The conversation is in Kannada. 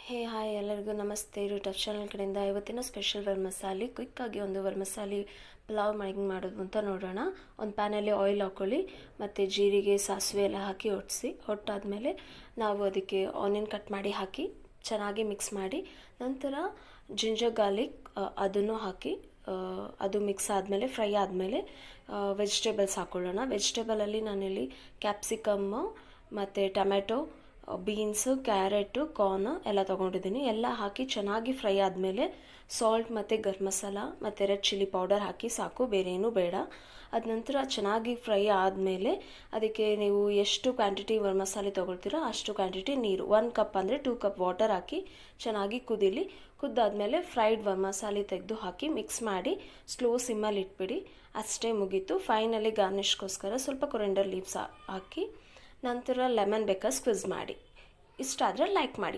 ಹಾಯ್ ಎಲ್ಲರಿಗೂ ನಮಸ್ತೆ. ಯೂಟ್ಯೂಬ್ ಚಾನಲ್ ಕಡೆಯಿಂದ ಇವತ್ತಿನ ಸ್ಪೆಷಲ್ ವರ್ಮಸಾಲಿ ಕ್ವಿಕ್ಕಾಗಿ ಒಂದು ವರ್ಮಸಾಲಿ ಪಲಾವ್ ಹೆಂಗೆ ಮಾಡೋದು ಅಂತ ನೋಡೋಣ. ಒಂದು ಪ್ಯಾನಲ್ಲಿ ಆಯಿಲ್ ಹಾಕ್ಕೊಳ್ಳಿ ಮತ್ತು ಜೀರಿಗೆ ಸಾಸಿವೆ ಎಲ್ಲ ಹಾಕಿ ಹೊಟ್ಟಾದಮೇಲೆ ನಾವು ಅದಕ್ಕೆ ಆನಿಯನ್ ಕಟ್ ಮಾಡಿ ಹಾಕಿ ಚೆನ್ನಾಗಿ ಮಿಕ್ಸ್ ಮಾಡಿ ನಂತರ ಜಿಂಜರ್ ಗಾರ್ಲಿಕ್ ಅದನ್ನು ಹಾಕಿ ಅದು ಮಿಕ್ಸ್ ಆದಮೇಲೆ ಫ್ರೈ ಆದಮೇಲೆ ವೆಜಿಟೇಬಲ್ಸ್ ಹಾಕ್ಕೊಳ್ಳೋಣ. ವೆಜಿಟೇಬಲಲ್ಲಿ ನಾನಿಲ್ಲಿ ಕ್ಯಾಪ್ಸಿಕಮ್ಮು ಮತ್ತು ಟೊಮೆಟೊ, ಬೀನ್ಸು, ಕ್ಯಾರೆಟು, ಕಾರ್ನ್ ಎಲ್ಲ ತೊಗೊಂಡಿದ್ದೀನಿ. ಎಲ್ಲ ಹಾಕಿ ಚೆನ್ನಾಗಿ ಫ್ರೈ ಆದಮೇಲೆ ಸಾಲ್ಟ್ ಮತ್ತು ಗರಂ ಮಸಾಲ ಮತ್ತು ರೆಡ್ ಚಿಲ್ಲಿ ಪೌಡರ್ ಹಾಕಿ ಸಾಕು, ಬೇರೆ ಏನೂ ಬೇಡ. ಅದ ನಂತರ ಚೆನ್ನಾಗಿ ಫ್ರೈ ಆದಮೇಲೆ ಅದಕ್ಕೆ ನೀವು ಎಷ್ಟು ಕ್ವಾಂಟಿಟಿ ಮಸಾಲೆ ತೊಗೊಳ್ತೀರೋ ಅಷ್ಟು ಕ್ವಾಂಟಿಟಿ ನೀರು, 1 ಕಪ್ ಅಂದರೆ 2 ಕಪ್ ವಾಟರ್ ಹಾಕಿ ಚೆನ್ನಾಗಿ ಕುದೀಲಿ. ಕುದ್ದಾದಮೇಲೆ ಫ್ರೈಡ್ ಮಸಾಲೆ ತೆಗೆದು ಹಾಕಿ ಮಿಕ್ಸ್ ಮಾಡಿ ಸ್ಲೋ ಸಿಮ್ಮಲ್ಲಿ ಇಟ್ಬಿಡಿ. ಅಷ್ಟೇ ಮುಗೀತು. ಫೈನಲಿ ಗಾರ್ನಿಷ್ಗೋಸ್ಕರ ಸ್ವಲ್ಪ ಕೊರಿಯಾಂಡರ್ ಲೀವ್ಸ್ ಹಾಕಿ ನಂತರ ಲೆಮನ್ ಬೇಕಾದ್ರೆ ಸ್ಕ್ವಿಝ್ ಮಾಡಿ. ಇಷ್ಟ ಆದರೆ ಲೈಕ್ ಮಾಡಿ.